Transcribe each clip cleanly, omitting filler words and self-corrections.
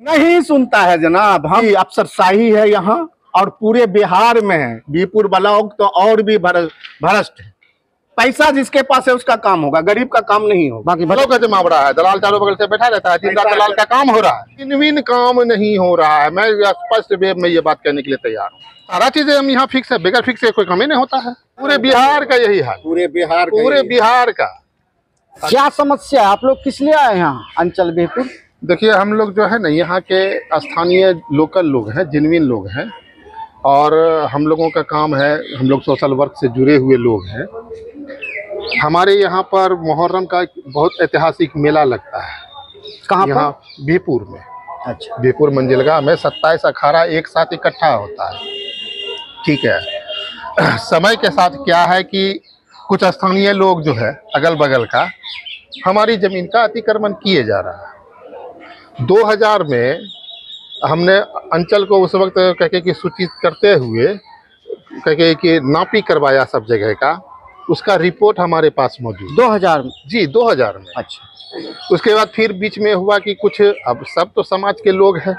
नहीं सुनता है जनाब। हम अफसरशाही है यहाँ और पूरे बिहार में है। बीपुर ब्लॉक तो और भी भ्रष्ट है। पैसा जिसके पास है उसका काम होगा, गरीब का काम नहीं होगा। बाकी बड़ों का जमावड़ा है, दलाल चारों बगल से बैठा रहता है, दिन रात दलाल का काम हो रहा है, इनविन काम नहीं हो रहा है। मैं स्पष्ट वे में ये बात कहने के लिए तैयार हूँ। सारा चीजें हम यहाँ फिक्स है, बगैर फिक्स है कोई काम ही नहीं होता है। पूरे बिहार का यही हाल, पूरे बिहार का। क्या समस्या, आप लोग किस लिए आए यहाँ अंचल बीपुर? देखिए, हम लोग जो है ना यहाँ के स्थानीय लोकल लोग हैं, जेन्युइन लोग हैं, और हम लोगों का काम है, हम लोग सोशल वर्क से जुड़े हुए लोग हैं। हमारे यहाँ पर मुहर्रम का बहुत ऐतिहासिक मेला लगता है। कहाँ पर? यहाँ बीपुर में। अच्छा। बीपुर मंजिलगा में 27 अखाड़ा एक साथ इकट्ठा होता है। ठीक है। समय के साथ क्या है कि कुछ स्थानीय लोग जो है अगल बगल का हमारी जमीन का अतिक्रमण किए जा रहा है। 2000 में हमने अंचल को उस वक्त कहके कि सूचित करते हुए कहके कि नापी करवाया सब जगह का, उसका रिपोर्ट हमारे पास मौजूद। 2000 में? जी, 2000 में। अच्छा। उसके बाद फिर बीच में हुआ कि कुछ, अब सब तो समाज के लोग हैं,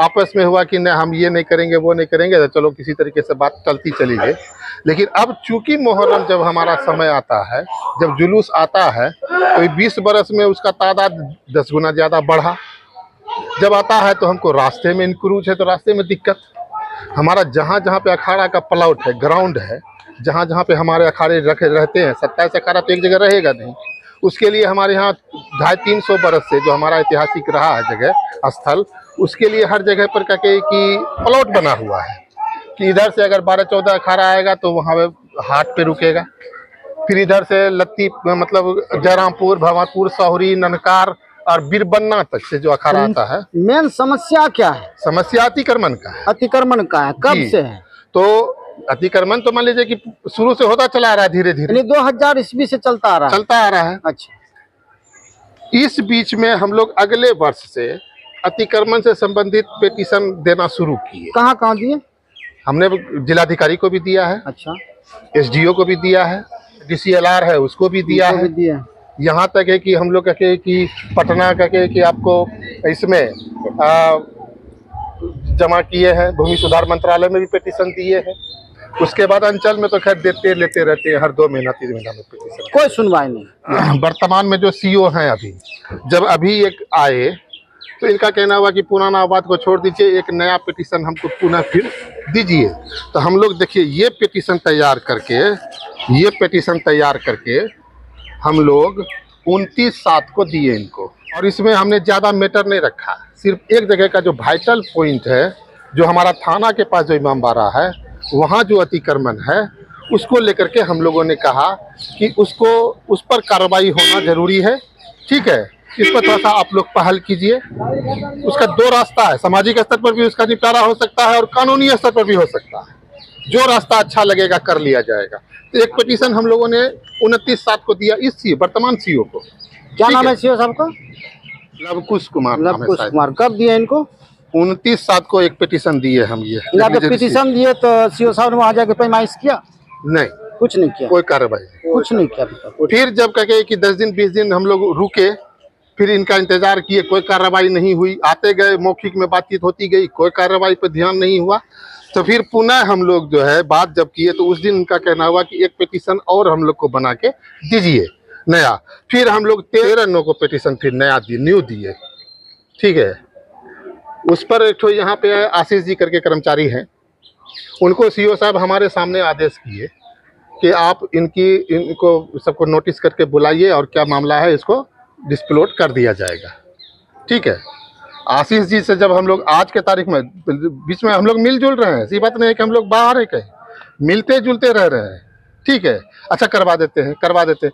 आपस में हुआ कि नहीं हम ये नहीं करेंगे वो नहीं करेंगे, तो चलो किसी तरीके से बात चलती चली गई। लेकिन अब चूंकि मुहर्रम जब हमारा समय आता है, जब जुलूस आता है, तो 20 बरस में उसका तादाद 10 गुना ज़्यादा बढ़ा। जब आता है तो हमको रास्ते में इंक्रूज है, तो रास्ते में दिक्कत। हमारा जहाँ जहाँ पे अखाड़ा का प्लॉट है, ग्राउंड है, जहाँ जहाँ पे हमारे अखाड़े रहते हैं, 27 अखाड़ा तो एक जगह रहेगा नहीं। उसके लिए हमारे यहाँ 250-300 बरस से जो हमारा ऐतिहासिक रहा है जगह स्थल, उसके लिए हर जगह पर कहके कि प्लॉट बना हुआ है कि इधर से अगर 12-14 अखाड़ा आएगा तो वहाँ हाट पे रुकेगा। फिर इधर से लत्ती मतलब जयरामपुर, भवानपुर, सौरी, ननकार और बीरबन्ना तक से जो अखाड़ा आता है। मेन समस्या क्या है? समस्या अतिक्रमण का है। अतिक्रमण का है, कब से है? तो अतिक्रमण तो मान लीजिए कि शुरू से होता चला आ रहा है, धीरे धीरे 2000 ईस्वी से चलता आ रहा है। अच्छा। इस बीच में हम लोग अगले वर्ष से अतिक्रमण से संबंधित पिटीशन देना शुरू किए। कहाँ कहाँ दिए? हमने जिलाधिकारी को भी दिया है। अच्छा। SDO को भी दिया है, DCLR है उसको भी दिया है। यहाँ तक है कि हम लोग कहे कि पटना कहे कि आपको इसमें जमा किए हैं, भूमि सुधार मंत्रालय में भी पिटीशन दिए हैं। उसके बाद अंचल में तो खैर देते लेते रहते हैं, हर 2 महीना 3 महीना में पिटीशन, कोई सुनवाई नहीं। वर्तमान में जो CO हैं अभी, जब अभी एक आए तो इनका कहना हुआ कि पुराना बात को छोड़ दीजिए, एक नया पिटीशन हमको पुनः फिर दीजिए। तो हम लोग देखिए ये पिटीशन तैयार करके हम लोग 29/7 को दिए इनको। और इसमें हमने ज़्यादा मैटर नहीं रखा, सिर्फ एक जगह का जो वाइटल पॉइंट है, जो हमारा थाना के पास जो इमामबाड़ा है, वहाँ जो अतिक्रमण है, उसको लेकर के हम लोगों ने कहा कि उस पर कार्रवाई होना जरूरी है। ठीक है, इस पर थोड़ा सा आप लोग पहल कीजिए। उसका 2 रास्ता है, सामाजिक स्तर पर भी उसका निपटारा हो सकता है और कानूनी स्तर पर भी हो सकता है। जो रास्ता अच्छा लगेगा कर लिया जाएगा। तो एक पिटीशन हम लोगों ने 29/7 को दिया इस वर्तमान CO को। क्या नाम है CO साहब का? लवकुश कुमार। लवकुश कुमार। कब दिया इनको? 29/7 को एक पिटीशन दिए हम। ये पिटीशन दिए तो CO साहब ने वहाँ जाके पैमाइश किया? नहीं, कुछ नहीं किया, कोई कार्रवाई कुछ नहीं किया। फिर जब कहे कि 10 दिन 20 दिन हम लोग रुके, फिर इनका इंतजार किए, कोई कार्रवाई नहीं हुई। आते गए, मौखिक में बातचीत होती गई, कोई कार्रवाई पर ध्यान नहीं हुआ। तो फिर पुनः हम लोग जो है बात जब किए तो उस दिन उनका कहना हुआ कि एक पिटीशन और हम लोग को बना के दीजिए नया। फिर हम लोग 13/9 को पिटीशन फिर न्यू दिए। ठीक है, उस पर एक तो यहाँ पे आशीष जी करके कर्मचारी हैं, उनको CO साहब हमारे सामने आदेश किए कि आप इनको सबको नोटिस करके बुलाइए और क्या मामला है इसको डिस्क्लोज कर दिया जाएगा। ठीक है, आशीष जी से जब हम लोग आज के तारीख में बीच में हम लोग मिलजुल रहे हैं, ऐसी बात नहीं है कि हम लोग बाहर है, कहीं मिलते जुलते रह रहे हैं। ठीक है, अच्छा करवा देते।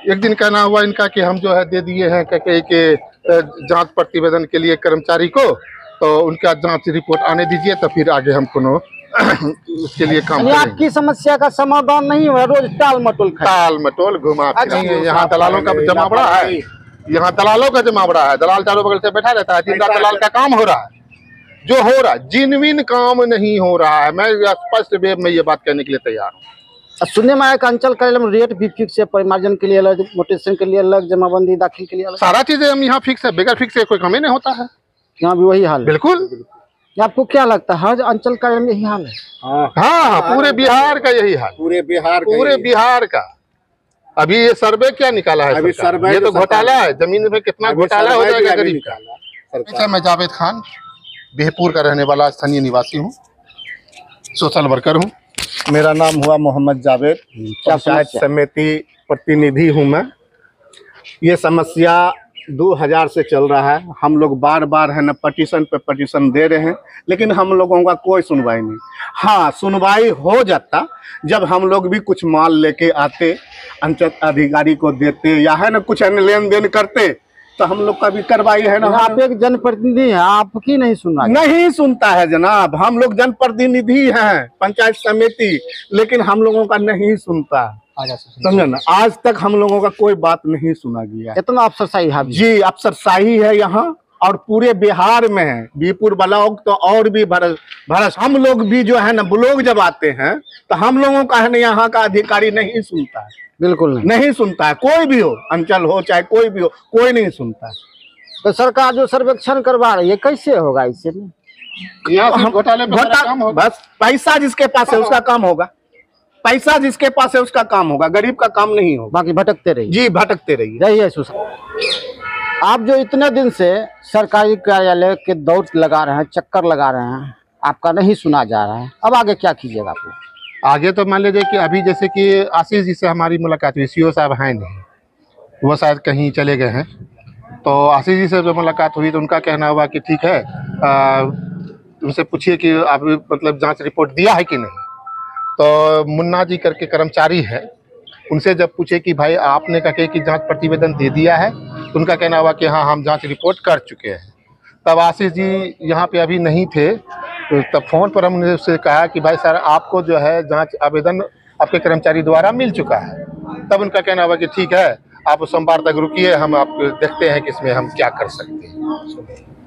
एक दिन कहना हुआ इनका कि हम जो है दे दिए हैं कि जांच प्रतिवेदन के लिए कर्मचारी को, तो उनका जांच रिपोर्ट आने दीजिए, तो फिर आगे हम कोनो उसके लिए काम करेंगे। आपकी समस्या का समाधान नहीं हुआ, रोज टाल मटोल घुमा। यहाँ दलालों का जमावड़ा है, यहाँ दलालों का जमावड़ा है, दलाल चारों बगल से बैठा रहता है, दिन रात दलाल का काम हो रहा है। जो हो रहा है जेन्युइन काम नहीं हो रहा है। मैं स्पष्ट वे में ये बात कहने के लिए तैयार हूँ। सुनने में आया कि अंचल कार्यालय में रेट भी फिक्स है, परिमार्जन के लिए अलग, मोटेशन के लिए अलग, जमाबंदी दाखिल के लिए अलग। सारा चीजें हम यहाँ फिक्स है, बगैर फिक्स है कोई काम ही नहीं होता है। यहाँ भी वही हाल है। बिल्कुल। आपको क्या लगता है हर अंचल का यही हाल है? हाँ, पूरे बिहार का यही हाल, पूरे बिहार का। अभी ये सर्वे क्या निकाला है अभी सरकार? सर्वे ये तो सरकार- घोटाला है, जमीन में कितना घोटाला हो जाएगा गरीब का। सरकार। मैं जावेद खान बिहपुर का रहने वाला स्थानीय निवासी हूँ, सोशल वर्कर हूँ। मेरा नाम हुआ मोहम्मद जावेद, पंचायत समस्या? समिति प्रतिनिधि हूँ मैं। ये समस्या 2000 से चल रहा है। हम लोग बार बार है ना पटिशन पे पटिशन दे रहे हैं, लेकिन हम लोगों का कोई सुनवाई नहीं। हाँ, सुनवाई हो जाता जब हम लोग भी कुछ माल लेके आते, अंचल अधिकारी को देते, या है ना कुछ लेन देन करते, तो हम लोग का भी कार्रवाई है ना। आप एक जनप्रतिनिधि हैं, आपकी नहीं सुनना? नहीं सुनता है जनाब, हम लोग जनप्रतिनिधि हैं, पंचायत समिति, लेकिन हम लोगों का नहीं सुनता। समझे ना, आज तक हम लोगों का कोई बात नहीं सुना गया। इतना अफसरशाही हावी जी, अफसरशाही है यहाँ, और पूरे बिहार में है। बीपुर ब्लॉक तो और भी भरस। हम लोग भी जो है ना ब्लॉक जब आते हैं तो हम लोगों का है ना यहाँ का अधिकारी नहीं सुनता है, बिल्कुल नहीं सुनता है। कोई भी हो, अंचल हो चाहे कोई भी हो, कोई नहीं सुनता है। तो सरकार जो सर्वेक्षण करवा रही है कैसे होगा इससे? घोटाले पे सारा काम होगा। बस पैसा जिसके पास है उसका काम होगा, पैसा जिसके पास है उसका काम होगा, गरीब का काम नहीं होगा। बाकी भटकते रहिए। जी, भटकते रहिए। रहिए सुशांत। आप जो इतने दिन से सरकारी कार्यालय के दौड़ लगा रहे हैं, चक्कर लगा रहे हैं, आपका नहीं सुना जा रहा है, अब आगे क्या कीजिएगा आप? आगे तो मान लीजिए कि अभी जैसे कि आशीष जी से हमारी मुलाकात हुई, सीओ साहब हैं नहीं, वो शायद कहीं चले गए हैं। तो आशीष जी से जब मुलाकात हुई तो उनका कहना हुआ कि ठीक है, उनसे पूछिए कि आप मतलब जांच रिपोर्ट दिया है कि नहीं। तो मुन्ना जी करके कर्मचारी है, उनसे जब पूछे कि भाई आपने कहा कि जांच प्रतिवेदन दे दिया है, तो उनका कहना हुआ कि हाँ हम जांच रिपोर्ट कर चुके हैं। तब आशीष जी यहाँ पे अभी नहीं थे, तो तब फोन पर हमने उससे कहा कि भाई सर आपको जो है जांच आवेदन आपके कर्मचारी द्वारा मिल चुका है। तब उनका कहना हुआ कि ठीक है, आप सोमवार तक रुकिए, हम आप देखते हैं कि इसमें हम क्या कर सकते हैं।